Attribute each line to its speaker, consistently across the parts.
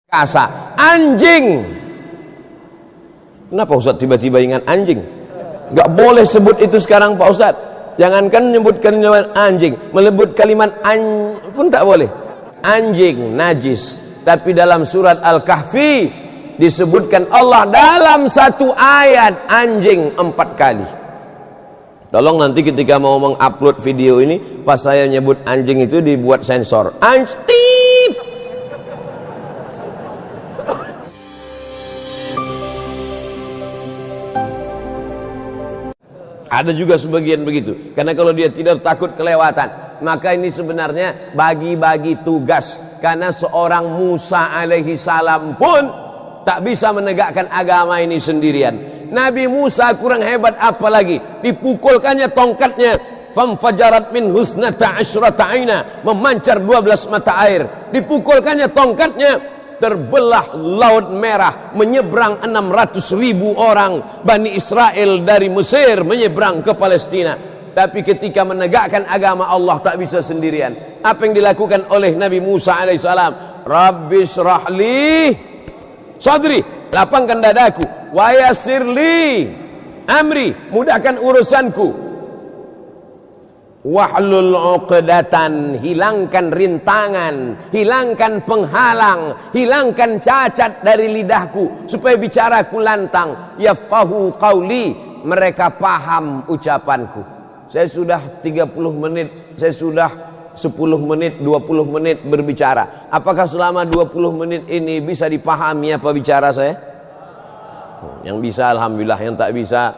Speaker 1: Kasa, anjing. Kenapa Ustaz tiba-tiba ingat anjing? Gak boleh sebut itu sekarang Pak Ustaz. Jangankan menyebut kalimat anjing, melebut kalimat pun tak boleh. Anjing najis. Tapi dalam surat Al-Kahfi disebutkan Allah dalam satu ayat anjing 4 kali. Tolong nanti ketika mau mengupload video ini, pas saya nyebut anjing itu dibuat sensor. Anjing. Ada juga sebagian begitu. Karena kalau dia tidak takut kelewatan, maka ini sebenarnya bagi-bagi tugas. Karena seorang Musa alaihi salam pun tak bisa menegakkan agama ini sendirian. Nabi Musa kurang hebat apa lagi? Dipukulkannya tongkatnya, famfajarat min husnata asyrata aina, memancar 12 mata air. Dipukulkannya tongkatnya, terbelah Laut Merah, menyeberang 600.000 orang Bani Israel dari Mesir menyeberang ke Palestina. Tapi ketika menegakkan agama Allah tak bisa sendirian. Apa yang dilakukan oleh Nabi Musa alaihissalam? Rabbi syrahli sadri, lapangkan dadaku, wa yassirli amri, mudahkan urusanku, wahlul 'uqdatan, hilangkan rintangan, hilangkan penghalang, hilangkan cacat dari lidahku supaya bicaraku lantang, yafqahu qauli, mereka paham ucapanku. Saya sudah 30 menit, saya sudah 10 menit, 20 menit berbicara. Apakah selama 20 menit ini bisa dipahami apa bicara saya? Yang bisa alhamdulillah, yang tak bisa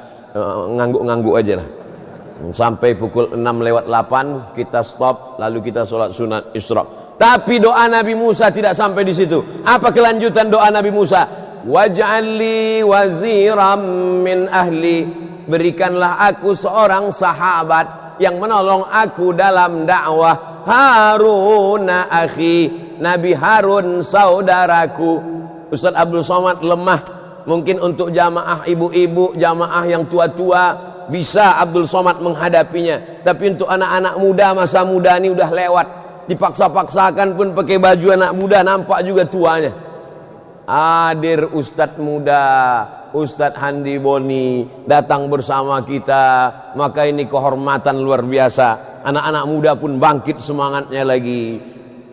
Speaker 1: ngangguk-ngangguk aja lah. Sampai pukul 6:08 kita stop, lalu kita sholat sunat isyraq. Tapi doa Nabi Musa tidak sampai di situ. Apa kelanjutan doa Nabi Musa? Waj'alli waziram min ahli, berikanlah aku seorang sahabat yang menolong aku dalam dakwah. Haruna akhi, Nabi Harun saudaraku. Ustaz Abdul Somad lemah. Mungkin untuk jamaah ibu-ibu, jamaah yang tua-tua bisa Abdul Somad menghadapinya. Tapi untuk anak-anak muda, masa muda ini udah lewat. Dipaksa-paksakan pun pakai baju anak muda, nampak juga tuanya. Hadir Ustadz muda, Ustadz Handi Boni datang bersama kita, maka ini kehormatan luar biasa. Anak-anak muda pun bangkit semangatnya lagi.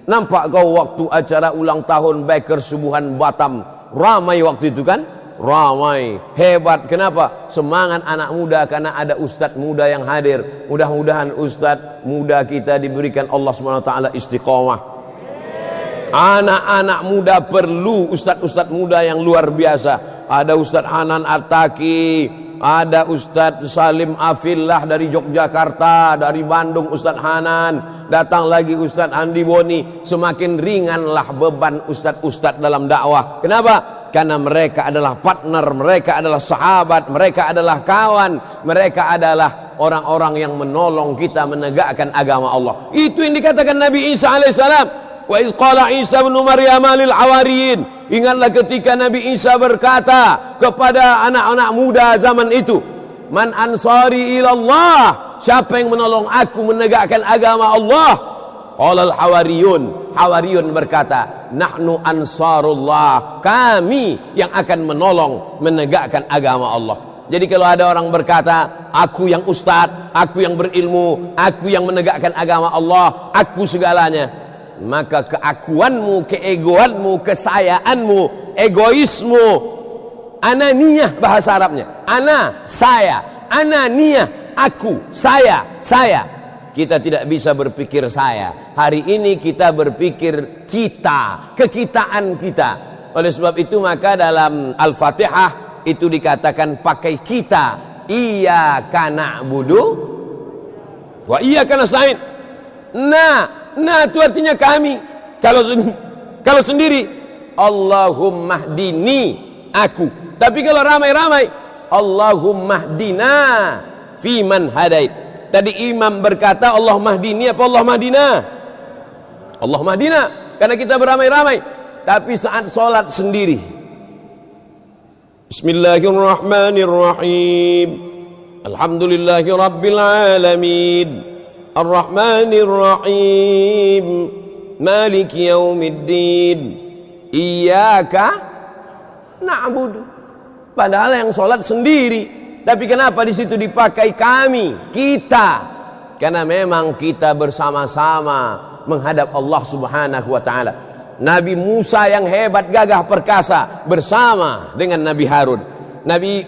Speaker 1: Nampak kau waktu acara ulang tahun Baker Subuhan Batam, ramai waktu itu kan? Ramai, hebat. Kenapa? Semangat anak muda karena ada ustadz muda yang hadir. Mudah-mudahan ustadz muda kita diberikan Allah SWT istiqomah. Anak-anak muda perlu ustadz-ustadz muda yang luar biasa. Ada Ustadz Hanan Attaki, ada Ustadz Salim Afillah dari Yogyakarta, dari Bandung Ustadz Hanan, datang lagi Ustadz Andi Boni. Semakin ringanlah beban ustadz-ustadz dalam dakwah. Kenapa? Karena mereka adalah partner, mereka adalah sahabat, mereka adalah kawan, mereka adalah orang-orang yang menolong kita menegakkan agama Allah. Itu yang dikatakan Nabi Isa alaihissalam. Wa iz qala Isa ibn Maryam lil hawariyin. Ingatlah ketika Nabi Isa berkata kepada anak-anak muda zaman itu, man ansari ilallah, siapa yang menolong aku menegakkan agama Allah? Qala al hawariyun, hawariyun berkata, nahnu ansarullah, kami yang akan menolong menegakkan agama Allah. Jadi kalau ada orang berkata, aku yang ustadz, aku yang berilmu, aku yang menegakkan agama Allah, aku segalanya, maka keakuanmu, keegoanmu, kesayaanmu, egoismu, ananiyah bahasa Arabnya, ana, saya, ananiyah, aku, saya. Kita tidak bisa berpikir saya. Hari ini kita berpikir kita, kekitaan kita. Oleh sebab itu maka dalam Al-Fatihah itu dikatakan pakai kita. Iyyaka na'budu wa iyyaka nasta'in. Nah itu artinya kami. Kalau sendiri Allahumma hdini, aku. Tapi kalau ramai-ramai Allahumma hdina fiman hadait. Tadi imam berkata Allah mahdini apa Allah mahdina? Allah mahdina, karena kita beramai-ramai. Tapi saat sholat sendiri, Bismillahirrahmanirrahim, Alhamdulillahi Rabbil Alamin, Ar-Rahmanirrahim, Maliki Yawmiddin, Iyyaka na'budu. Padahal yang sholat sendiri. Tapi kenapa di situ dipakai kami, kita? Karena memang kita bersama-sama menghadap Allah Subhanahu wa taala. Nabi Musa yang hebat, gagah perkasa bersama dengan Nabi Harun. Nabi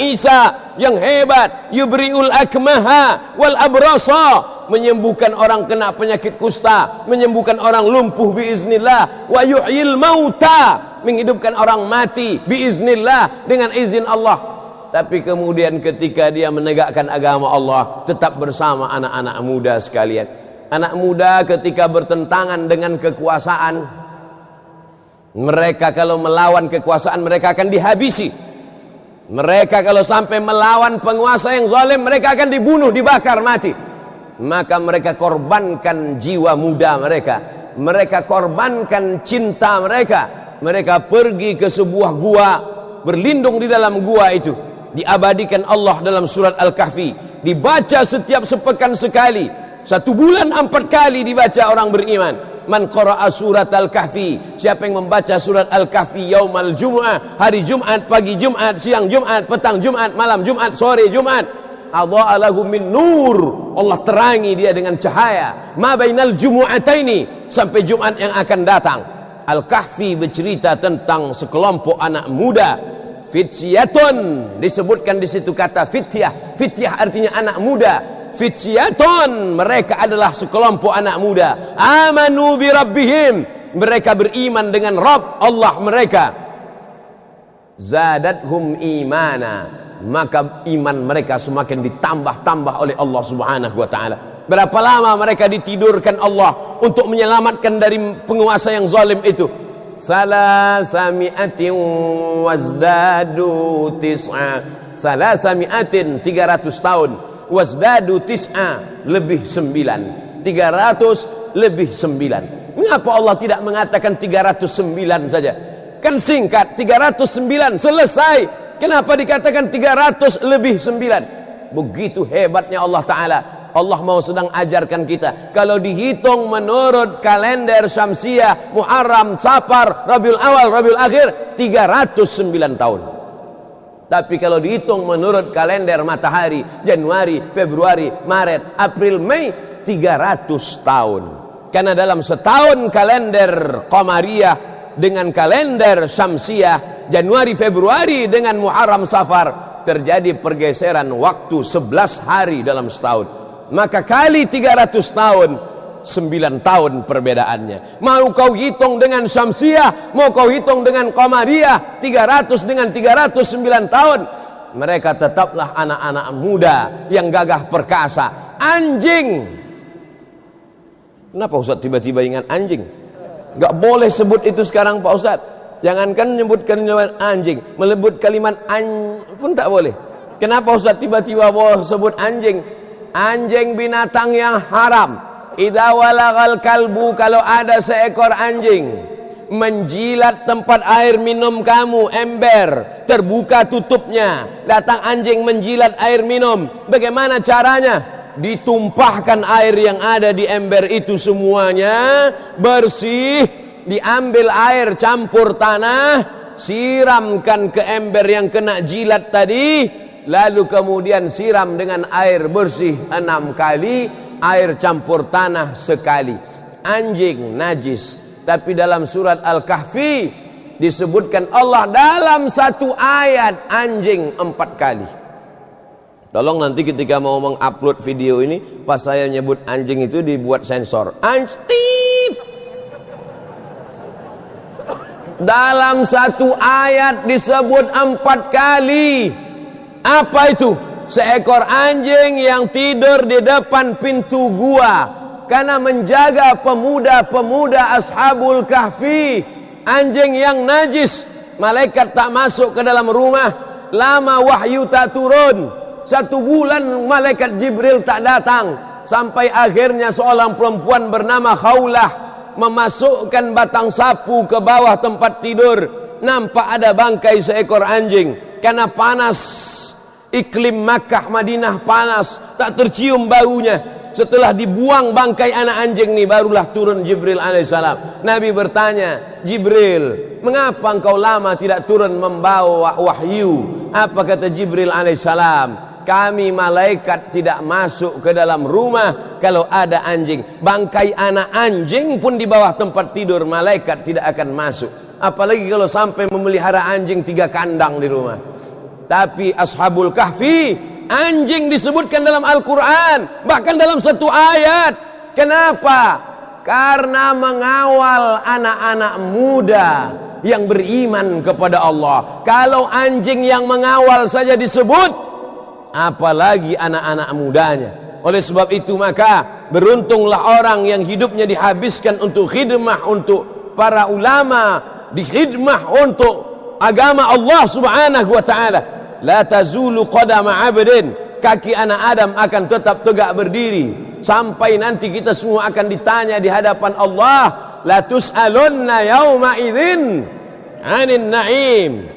Speaker 1: Isa yang hebat, yubri'ul akmaha wal abrasa, menyembuhkan orang kena penyakit kusta, menyembuhkan orang lumpuh biiznillah, wa yuhyil mauta, menghidupkan orang mati biiznillah, dengan izin Allah. Tapi kemudian ketika dia menegakkan agama Allah, tetap bersama anak-anak muda sekalian. Anak muda ketika bertentangan dengan kekuasaan, mereka kalau melawan kekuasaan mereka akan dihabisi. Mereka kalau sampai melawan penguasa yang zalim, mereka akan dibunuh, dibakar mati. Maka mereka korbankan jiwa muda mereka, mereka korbankan cinta mereka. Mereka pergi ke sebuah gua, berlindung di dalam gua itu. Diabadikan Allah dalam surat Al-Kahfi, dibaca setiap sepekan sekali. 1 bulan 4 kali dibaca orang beriman. Man qara'a surat Al-Kahfi, siapa yang membaca surat Al-Kahfi yaumal jum'ah, hari Jumat, pagi Jumat, siang Jumat, petang Jumat, malam Jumat, sore Jumat, adha'a lahu min nur, Allah terangi dia dengan cahaya, ma bainal jumu'ataini, sampai Jumat yang akan datang. Al-Kahfi bercerita tentang sekelompok anak muda, fityatun, disebutkan di situ kata fityah. Fityah artinya anak muda. Fityatun, mereka adalah sekelompok anak muda. Amanu bi rabbihim, mereka beriman dengan Rabb Allah mereka. Zadathum imana, maka iman mereka semakin ditambah-tambah oleh Allah Subhanahu wa taala. Berapa lama mereka ditidurkan Allah untuk menyelamatkan dari penguasa yang zalim itu? Salasami'atin wazdadu tis'a. Salasami'atin, 300 tahun. Wazdadu tis'a, lebih 9. 300 lebih 9. Mengapa Allah tidak mengatakan 309 saja? Kan singkat, 309 selesai. Kenapa dikatakan 300 lebih 9? Begitu hebatnya Allah Ta'ala. Allah mau sedang ajarkan kita, kalau dihitung menurut kalender Syamsiah, Muharram, Safar, Rabiul Awal, Rabiul Akhir, 309 tahun. Tapi kalau dihitung menurut kalender matahari, Januari, Februari, Maret, April, Mei, 300 tahun. Karena dalam setahun kalender Qamariyah dengan kalender Syamsiah, Januari, Februari dengan Muharram, Safar, terjadi pergeseran waktu 11 hari dalam setahun. Maka kali 300 tahun, 9 tahun perbedaannya. Mau kau hitung dengan Syamsiah, mau kau hitung dengan Qamariyah, 300 dengan 309 tahun, mereka tetaplah anak-anak muda yang gagah perkasa. Anjing. Kenapa Ustaz tiba-tiba ingat anjing? Gak boleh sebut itu sekarang Pak Ustaz. Jangankan menyebutkan anjing, melebut kalimat pun tak boleh. Kenapa Ustaz tiba-tiba boleh sebut anjing? Anjing binatang yang haram. Idza walagal kalbu, kalau ada seekor anjing menjilat tempat air minum kamu, ember, terbuka tutupnya, datang anjing menjilat air minum, bagaimana caranya? Ditumpahkan air yang ada di ember itu semuanya bersih, diambil air campur tanah, siramkan ke ember yang kena jilat tadi, lalu kemudian siram dengan air bersih 6 kali, air campur tanah sekali. Anjing najis, tapi dalam surat Al-Kahfi disebutkan Allah dalam satu ayat anjing 4 kali. Tolong nanti ketika mau mengupload video ini, pas saya nyebut anjing itu dibuat sensor. Anjing. Dalam satu ayat disebut 4 kali. Apa itu? Seekor anjing yang tidur di depan pintu gua karena menjaga pemuda-pemuda Ashabul Kahfi. Anjing yang najis, malaikat tak masuk ke dalam rumah, lama wahyu tak turun, 1 bulan malaikat Jibril tak datang, sampai akhirnya seorang perempuan bernama Khawlah memasukkan batang sapu ke bawah tempat tidur. Nampak ada bangkai seekor anjing. Karena panas, iklim Makkah Madinah panas, tak tercium baunya. setelah dibuang bangkai anak anjing nih, barulah turun Jibril alaihissalam. Nabi bertanya, Jibril, mengapa engkau lama tidak turun membawa wahyu? Apa kata Jibril alaihissalam? Kami malaikat tidak masuk ke dalam rumah kalau ada anjing. Bangkai anak anjing pun di bawah tempat tidur malaikat tidak akan masuk. Apalagi kalau sampai memelihara anjing 3 kandang di rumah. Tapi Ashabul Kahfi, anjing disebutkan dalam Al-Quran, bahkan dalam satu ayat. Kenapa? Karena mengawal anak-anak muda yang beriman kepada Allah. Kalau anjing yang mengawal saja disebut, apalagi anak-anak mudanya. Oleh sebab itu maka beruntunglah orang yang hidupnya dihabiskan untuk khidmah untuk para ulama, di khidmah untuk agama Allah subhanahu wa ta'ala. La tazulu qadama abdin, kaki anak Adam akan tetap tegak berdiri sampai nanti kita semua akan ditanya di hadapan Allah. La tus'alunna yawma idzin 'anil na'im.